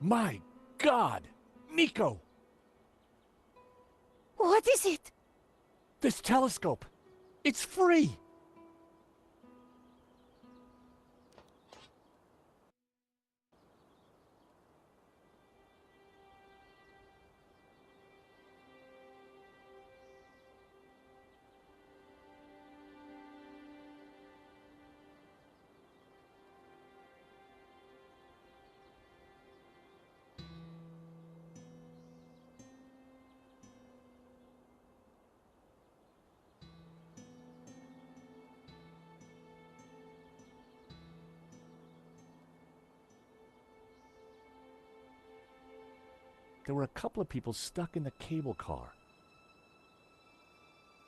My God! Nico! What is it? This telescope! It's free! There were a couple of people stuck in the cable car.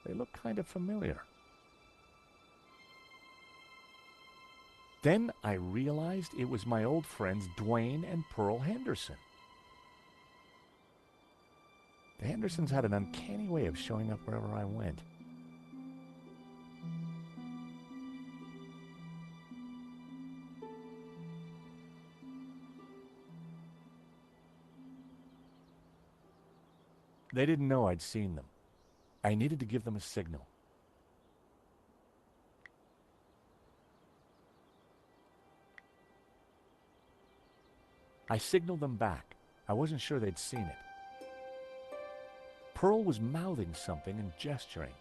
They looked kind of familiar. Then I realized it was my old friends Dwayne and Pearl Henderson. The Hendersons had an uncanny way of showing up wherever I went. They didn't know I'd seen them. I needed to give them a signal. I signaled them back. I wasn't sure they'd seen it. Pearl was mouthing something and gesturing.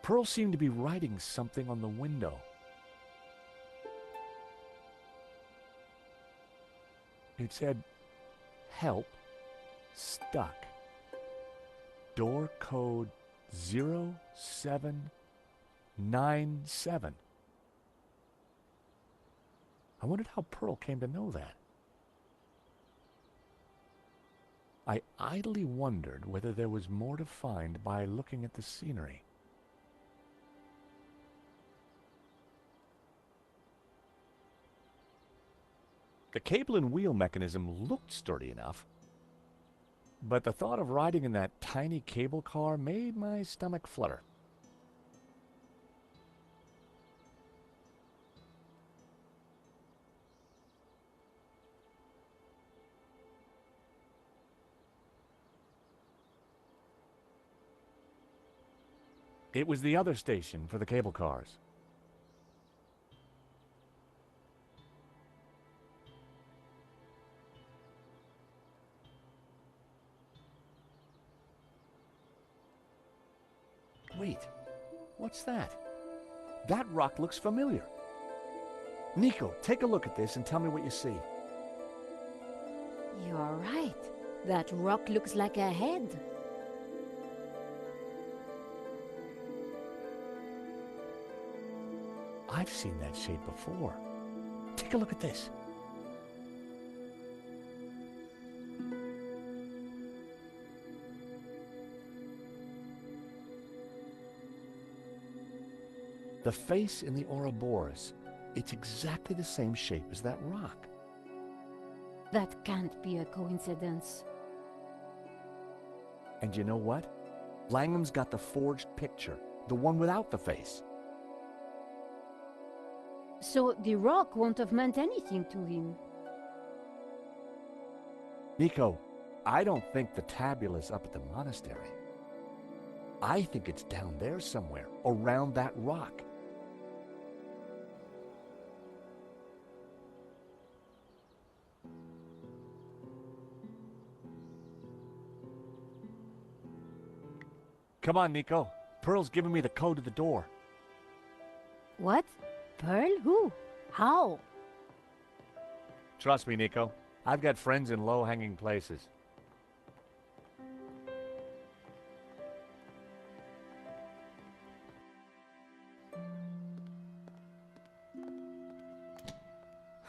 Pearl seemed to be writing something on the window. It said, "Help, stuck. Door code 0797. I wondered how Pearl came to know that. I idly wondered whether there was more to find by looking at the scenery. The cable and wheel mechanism looked sturdy enough, but the thought of riding in that tiny cable car made my stomach flutter. It was the other station for the cable cars. Wait, what's that? That rock looks familiar. Nico, take a look at this and tell me what you see. You're right. That rock looks like a head. I've seen that shape before. Take a look at this. The face in the Ouroboros, it's exactly the same shape as that rock. That can't be a coincidence. And you know what? Langham's got the forged picture, the one without the face. So the rock won't have meant anything to him. Nico, I don't think the tabula's up at the monastery. I think it's down there somewhere, around that rock. Come on, Nico. Pearl's giving me the code to the door. What? Pearl? Who? How? Trust me, Nico. I've got friends in low-hanging places.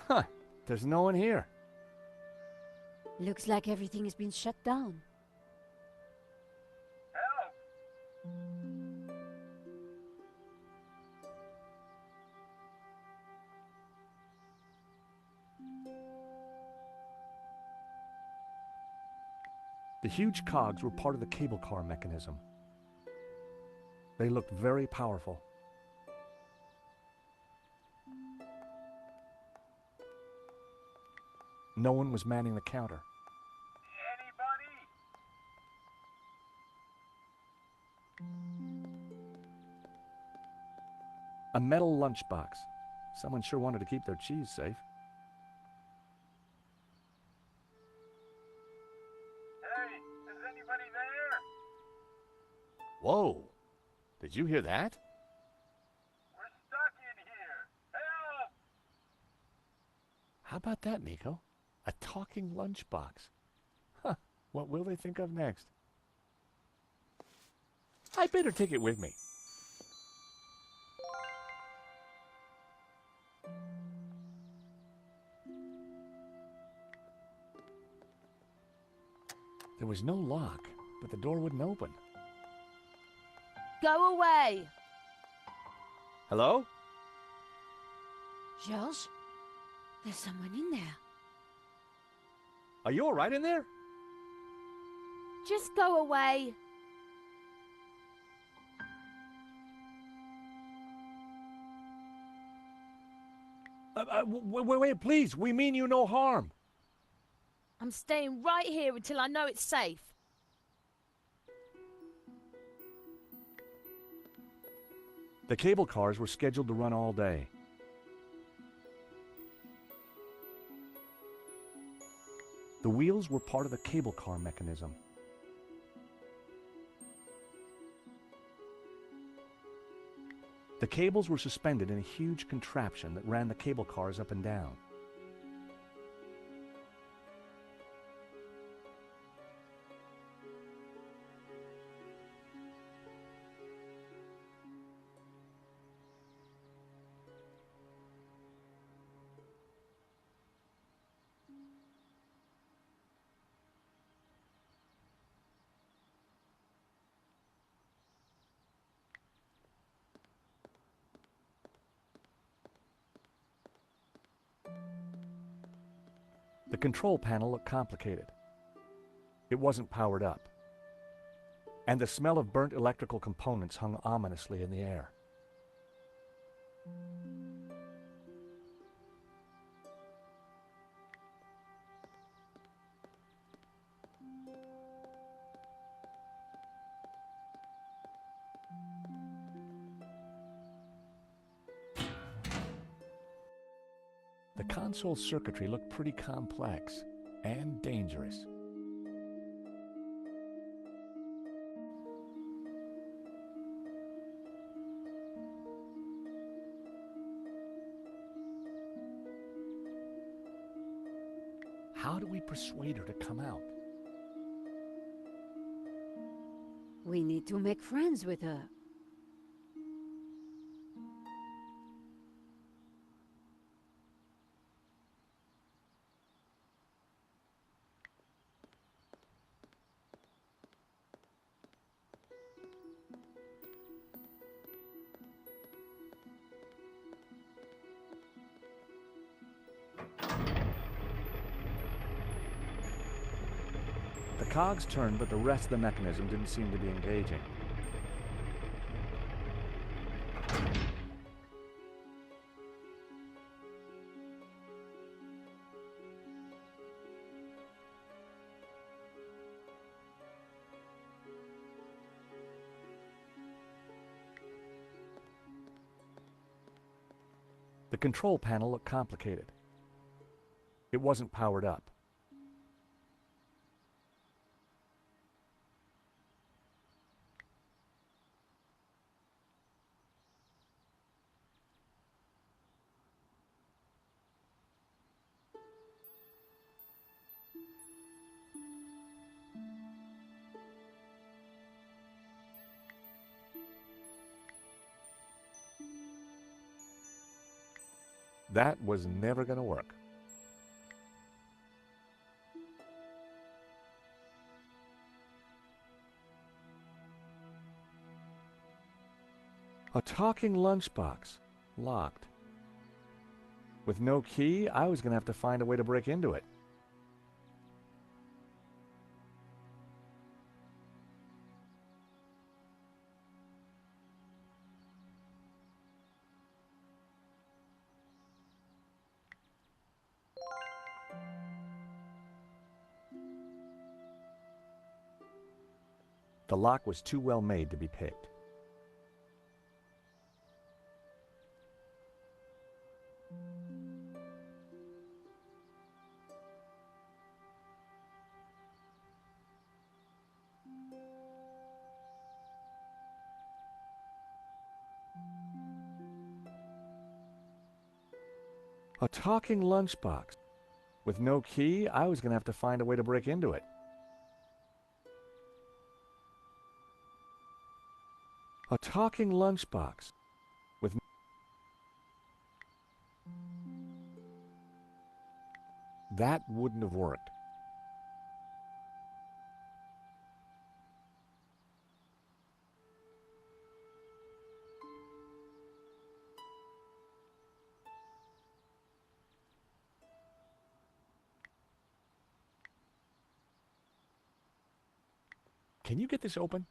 Huh. There's no one here. Looks like everything has been shut down. The huge cogs were part of the cable car mechanism. They looked very powerful. No one was manning the counter. A metal lunchbox. Someone sure wanted to keep their cheese safe. Hey, is anybody there? Whoa! Did you hear that? We're stuck in here. Help! How about that, Nico? A talking lunchbox. Huh, what will they think of next? I better take it with me. There was no lock, but the door wouldn't open. Go away! Hello? George? There's someone in there. Are you all right in there? Just go away. Wait, please. We mean you no harm. I'm staying right here until I know it's safe. The cable cars were scheduled to run all day. The wheels were part of the cable car mechanism. The cables were suspended in a huge contraption that ran the cable cars up and down. The control panel looked complicated. It wasn't powered up. And the smell of burnt electrical components hung ominously in the air. The console circuitry looked pretty complex and dangerous. How do we persuade her to come out? We need to make friends with her. The cogs turned, but the rest of the mechanism didn't seem to be engaging. The control panel looked complicated. It wasn't powered up. That was never going to work. A talking lunchbox, locked. With no key, I was going to have to find a way to break into it. The lock was too well made to be picked. A talking lunchbox. With no key, I was going to have to find a way to break into it. A talking lunchbox. With that wouldn't have worked. Can you get this open?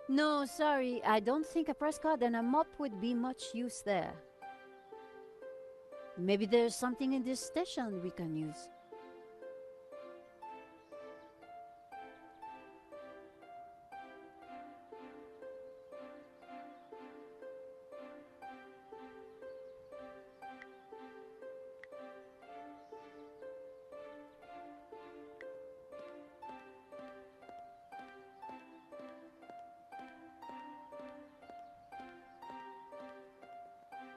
No, sorry. I don't think a press card and a mop would be much use there. Maybe there's something in this station we can use.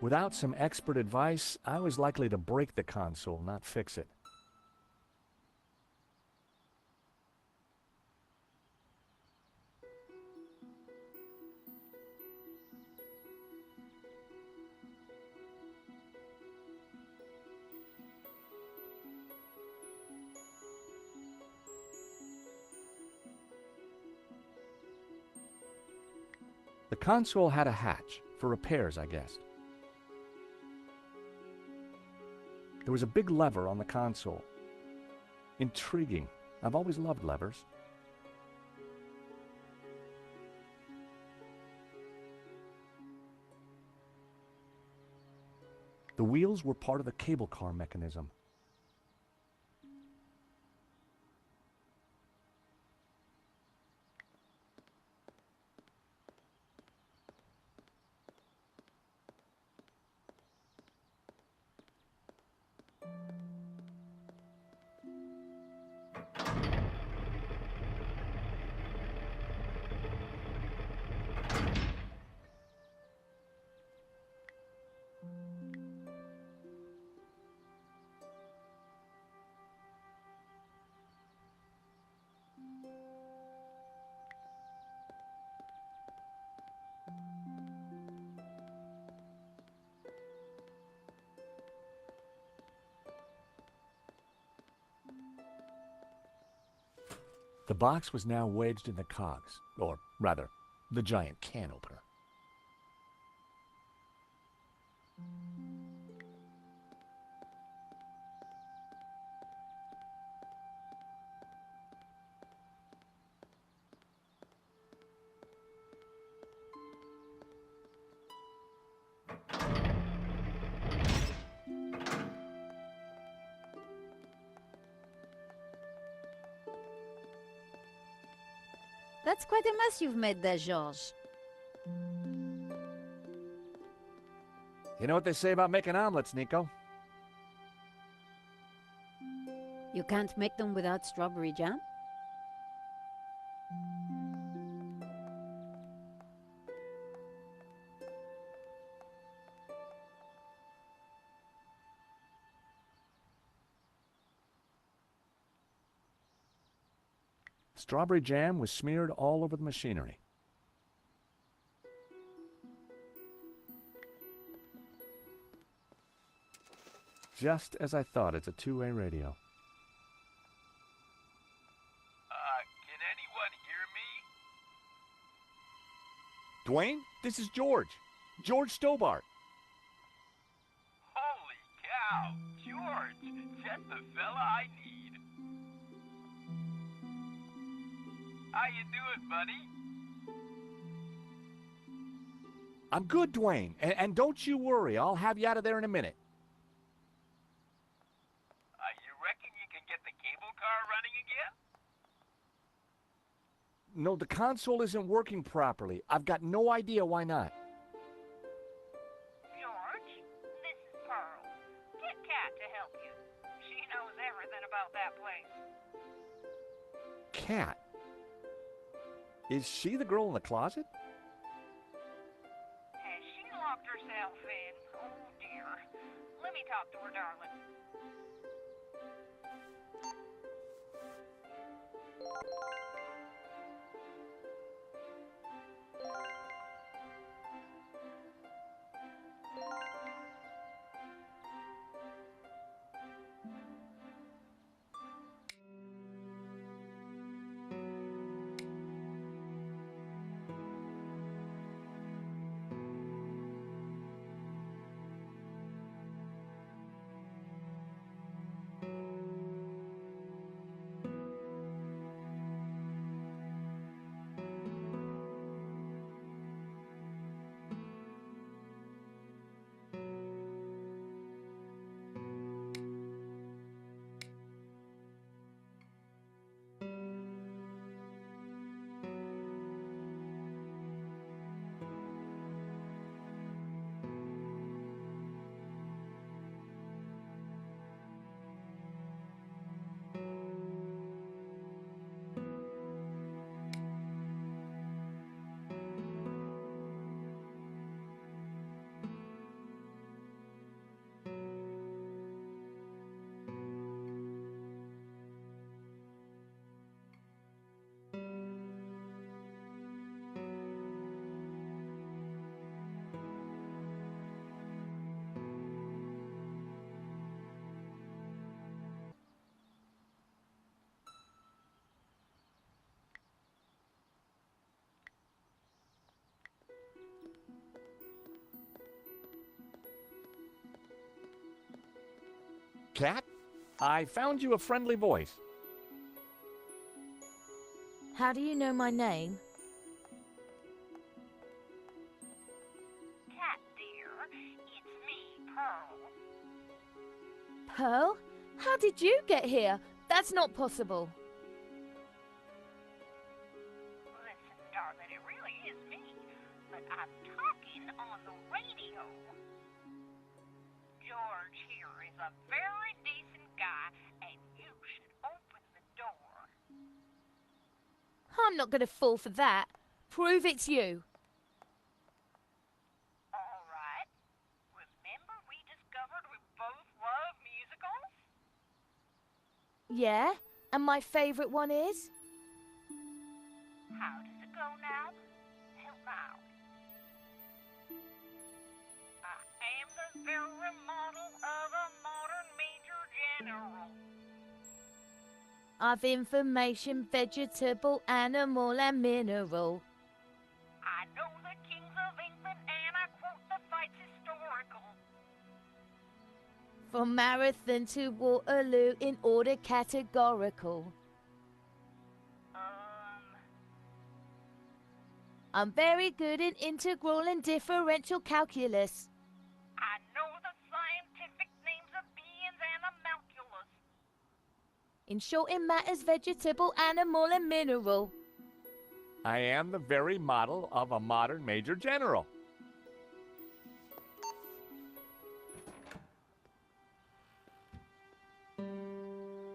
Without some expert advice, I was likely to break the console, not fix it. The console had a hatch, for repairs, I guessed. There was a big lever on the console. Intriguing. I've always loved levers. The wheels were part of the cable car mechanism. The box was now wedged in the cogs, or rather, the giant can opener. That's quite a mess you've made there, George. You know what they say about making omelets, Nico? You can't make them without strawberry jam? Strawberry jam was smeared all over the machinery. Just as I thought, it's a two-way radio. Can anyone hear me? Dwayne, this is George. George Stobart. Holy cow! George! Just the fella I need. How you doing, buddy? I'm good, Dwayne. And don't you worry, I'll have you out of there in a minute. You reckon you can get the cable car running No, the console isn't working properly. I've got no idea why not. George, this is Pearl. Get Kat to help you. She knows everything about that place. Cat? Is she the girl in the closet? Has she locked herself in? Oh dear. Let me talk to her, darling. Cat? I found you a friendly voice. How do you know my name? Kat, dear, it's me, Pearl. Pearl? How did you get here? That's not possible. Listen, darling, it really is me, but I'm talking on the radio. George here is a very decent guy, and you should open the door. I'm not going to fall for that. Prove it's you. All right. Remember we discovered we both love musicals? Yeah? And my favourite one is? How does it go now? Help out. I am the very model of a modern major general. Of information, vegetable, animal and mineral. I know the kings of England and I quote the fights historical. From Marathon to Waterloo in order categorical. I'm very good in integral and differential calculus. I know the scientific names of beings and homunculus. In short, in matters, vegetable, animal and mineral. I am the very model of a modern major general.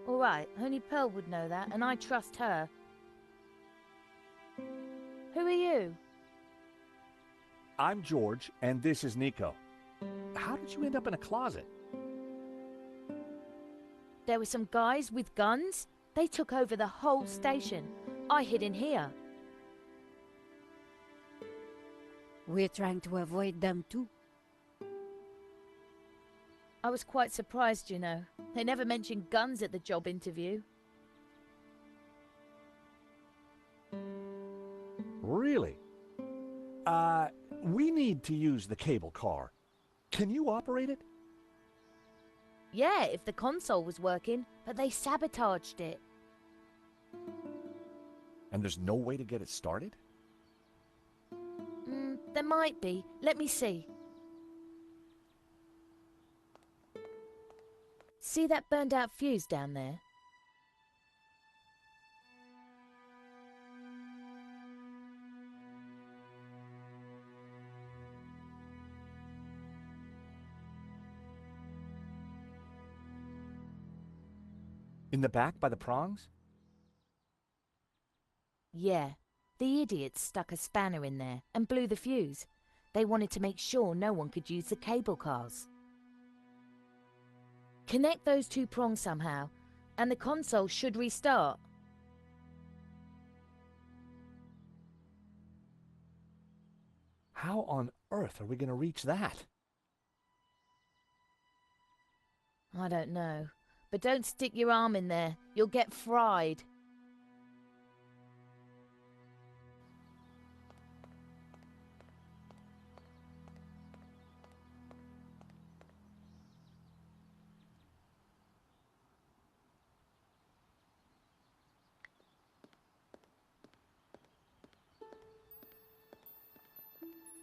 All right, only Pearl would know that, and I trust her. Who are you? I'm George, and this is Nico. How did you end up in a closet? There were some guys with guns. They took over the whole station. I hid in here. We're trying to avoid them too. I was quite surprised, you know. They never mentioned guns at the job interview. Really? We need to use the cable car. Can you operate it? Yeah, if the console was working, but they sabotaged it. And there's no way to get it started? There might be. Let me see. See that burned out fuse down there? In the back by the prongs? Yeah, the idiots stuck a spanner in there and blew the fuse. They wanted to make sure no one could use the cable cars. Connect those two prongs somehow, and the console should restart. How on earth are we going to reach that? I don't know, but don't stick your arm in there. You'll get fried.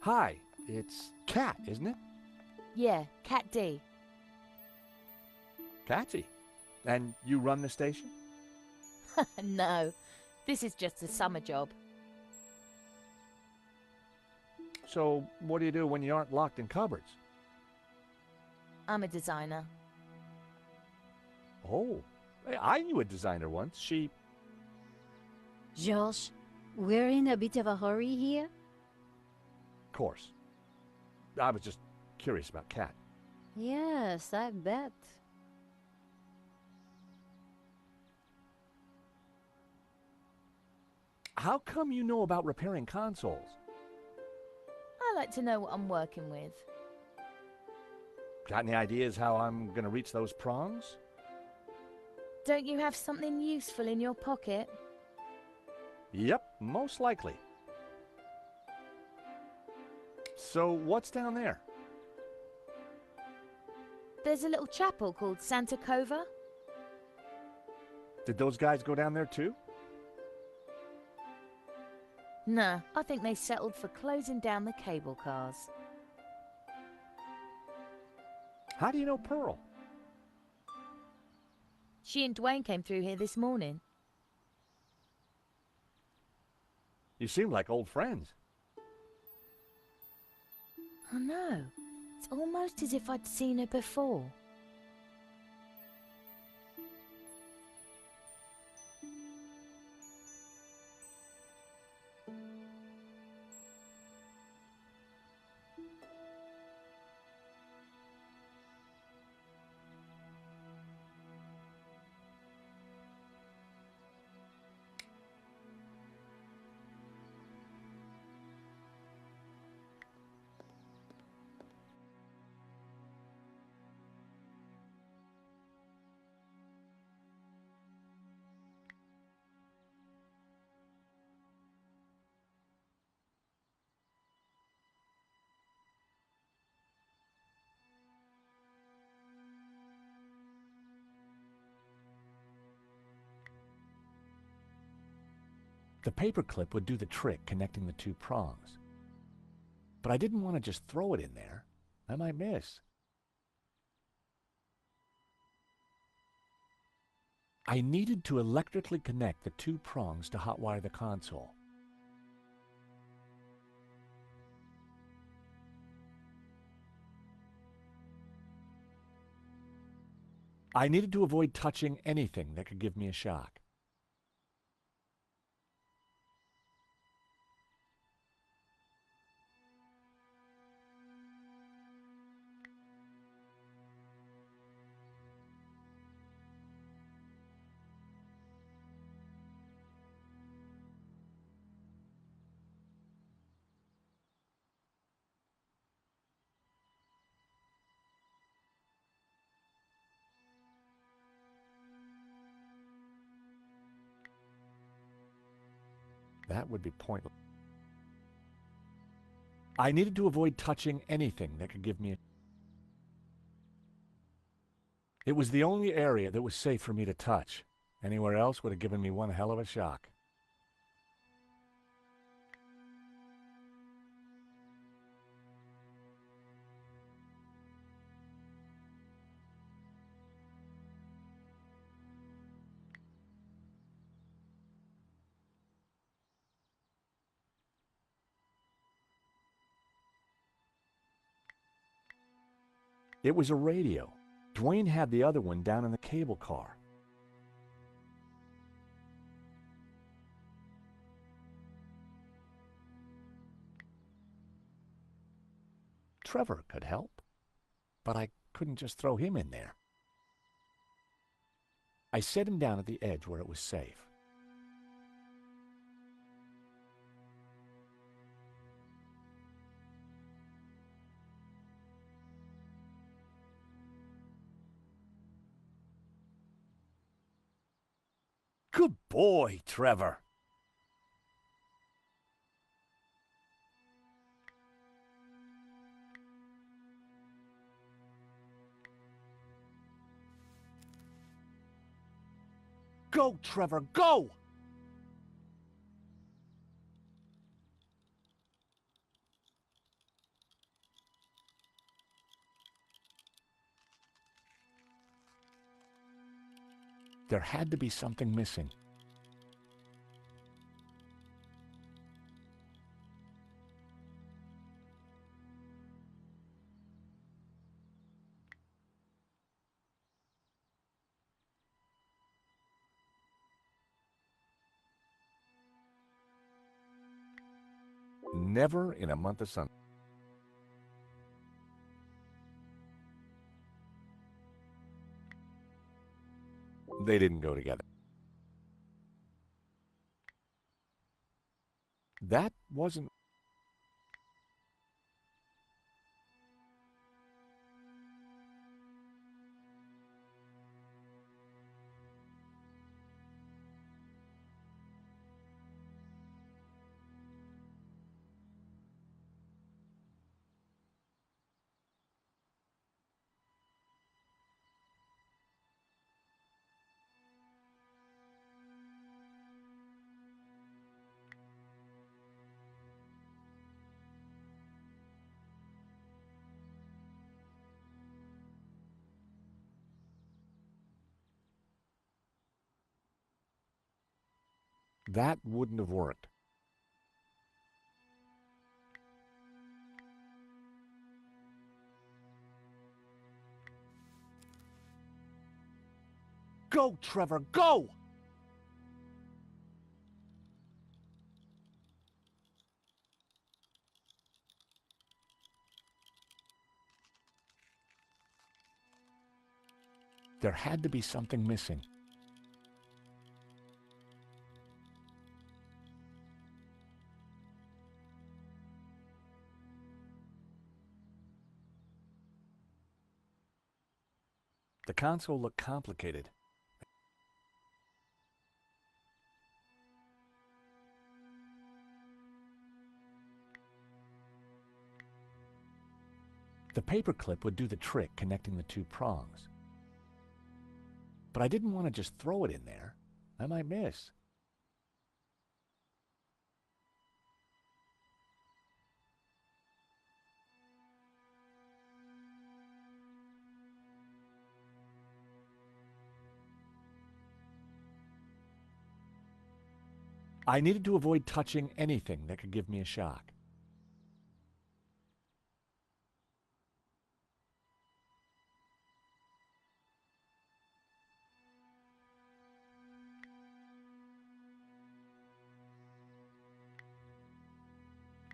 Hi, it's Cat, isn't it? Yeah, Cat D. Catsy. And you run the station? No, this is just a summer job. So what do you do when you aren't locked in cupboards? I'm a designer. Oh, I knew a designer once. She... George, we're in a bit of a hurry here. Of course. I was just curious about Cat. Yes, I bet. How come you know about repairing consoles? I like to know what I'm working with. Got any ideas how I'm gonna reach those prongs? Don't you have something useful in your pocket? Yep, most likely. So what's down there? There's a little chapel called Santa Cova. Did those guys go down there too? Nah, I think they settled for closing down the cable cars. How do you know Pearl? She and Dwayne came through here this morning. You seem like old friends. I know. It's almost as if I'd seen her before. The paperclip would do the trick connecting the two prongs. But I didn't want to just throw it in there. I might miss. I needed to electrically connect the two prongs to hotwire the console. I needed to avoid touching anything that could give me a shock. That would be pointless. I needed to avoid touching anything that could give me a... It was the only area that was safe for me to touch. Anywhere else would have given me one hell of a shock. It was a radio. Dwayne had the other one down in the cable car. Trevor could help, but I couldn't just throw him in there. I set him down at the edge where it was safe. Good boy, Trevor. Go, Trevor, go! There had to be something missing. Never in a month of sun. They didn't go together. That wasn't... That wouldn't have worked. Go, Trevor, go! There had to be something missing. The console looked complicated. The paperclip would do the trick connecting the two prongs. But I didn't want to just throw it in there. I might miss. I needed to avoid touching anything that could give me a shock.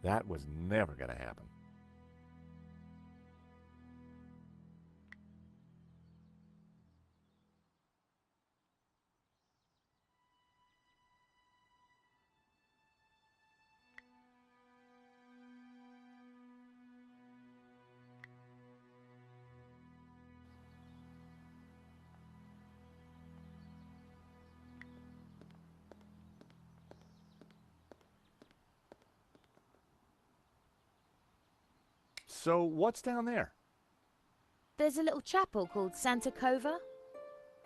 That was never going to happen. So, what's down there? There's a little chapel called Santa Cova.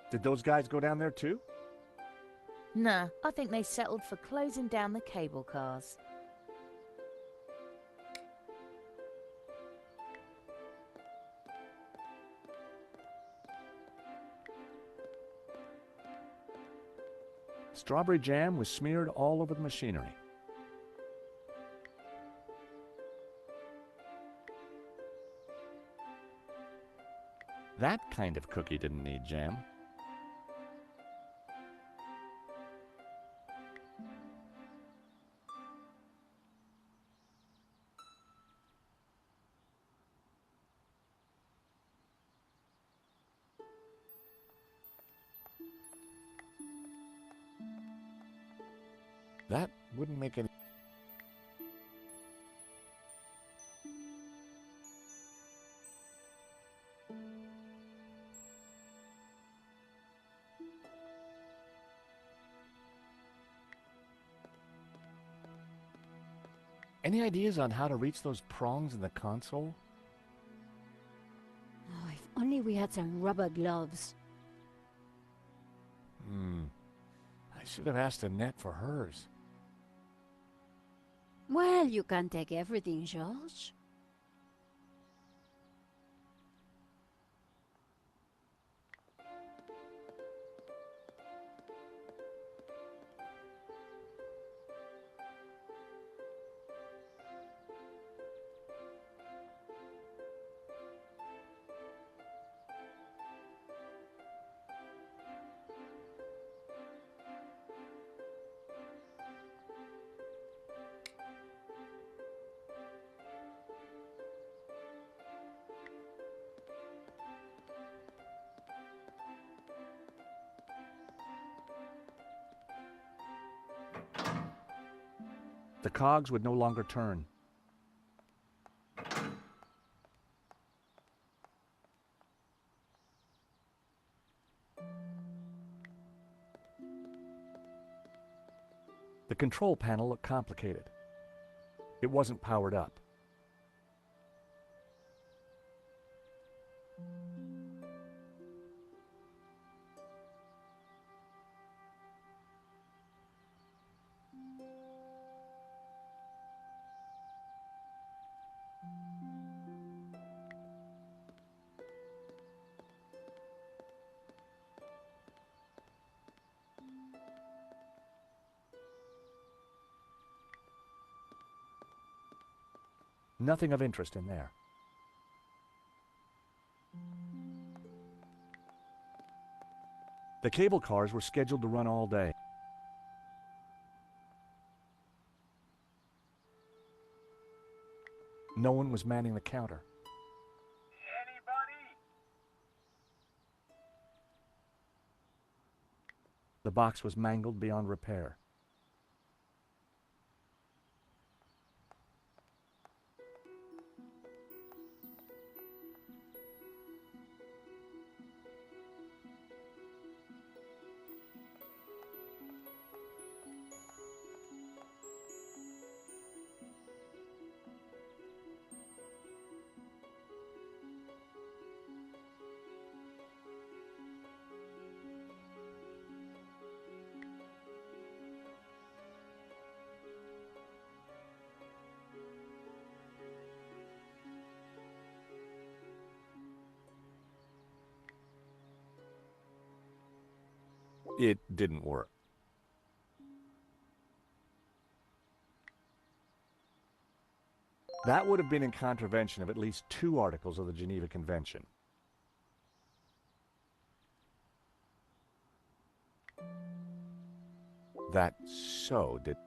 Did those guys go down there too? Nah, I think they settled for closing down the cable cars. Strawberry jam was smeared all over the machinery. That kind of cookie didn't need jam. That wouldn't make any... Any ideas on how to reach those prongs in the console? Oh, if only we had some rubber gloves. I should have asked Annette for hers. Well, you can't take everything, George. The cogs would no longer turn. The control panel looked complicated. It wasn't powered up. Nothing of interest in there. The cable cars were scheduled to run all day. No one was manning the counter. Anybody? The box was mangled beyond repair. It didn't work. That would have been in contravention of at least 2 articles of the Geneva Convention. That so did...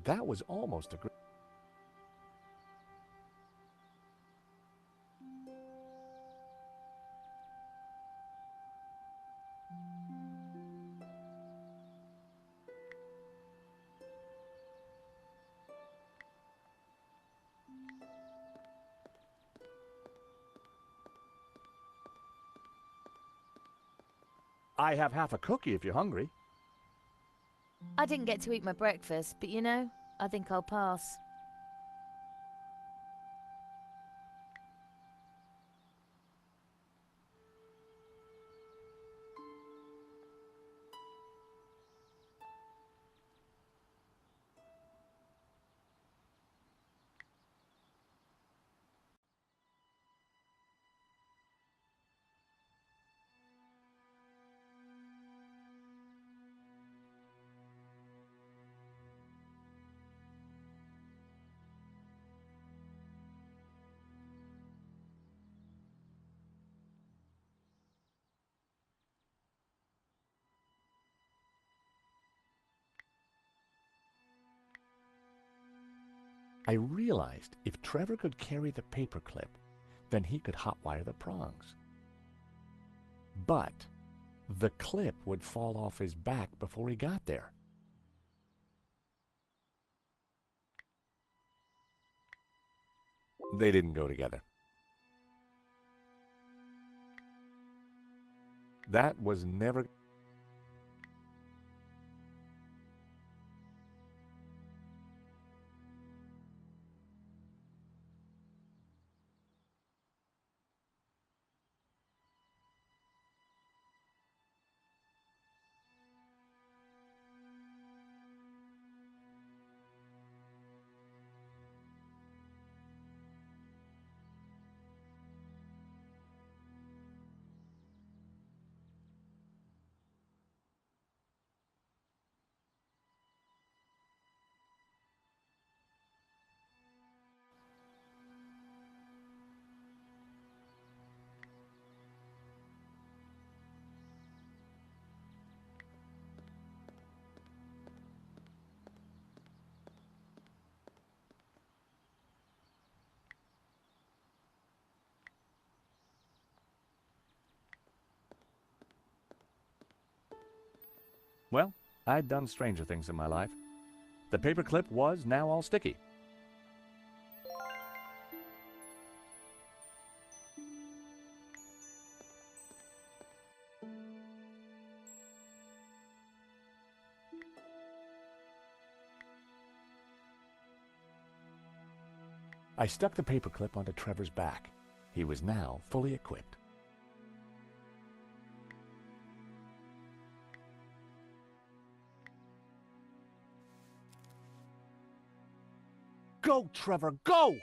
That was almost a... I have half a cookie if you're hungry. I didn't get to eat my breakfast, but you know, I think I'll pass. I realized if Trevor could carry the paperclip, then he could hotwire the prongs. But the clip would fall off his back before he got there. They didn't go together. That was never... Well, I'd done stranger things in my life. The paperclip was now all sticky. I stuck the paperclip onto Trevor's back. He was now fully equipped. Go, Trevor, go!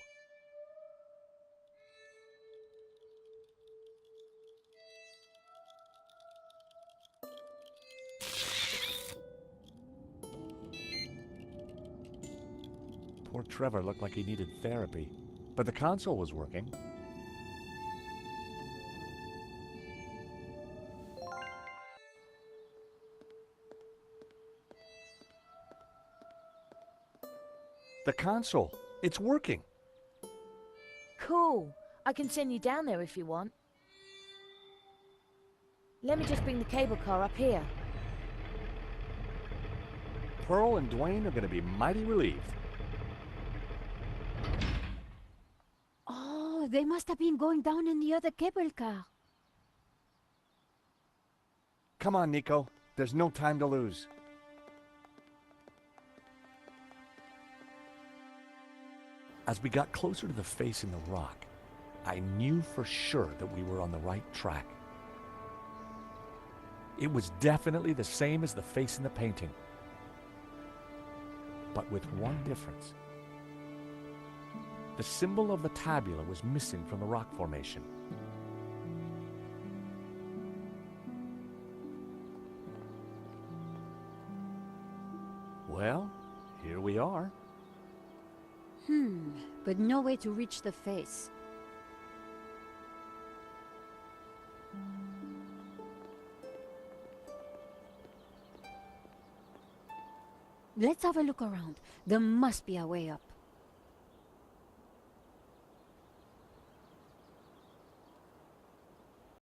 Poor Trevor looked like he needed therapy, but the console was working. The console, it's working. Cool. I can send you down there if you want. Let me just bring the cable car up here. Pearl and Dwayne are going to be mighty relieved. Oh, they must have been going down in the other cable car. Come on, Nico. There's no time to lose. As we got closer to the face in the rock, I knew for sure that we were on the right track. It was definitely the same as the face in the painting, but with one difference. The symbol of the tabula was missing from the rock formation. Well, here we are. But no way to reach the face. Let's have a look around. There must be a way up.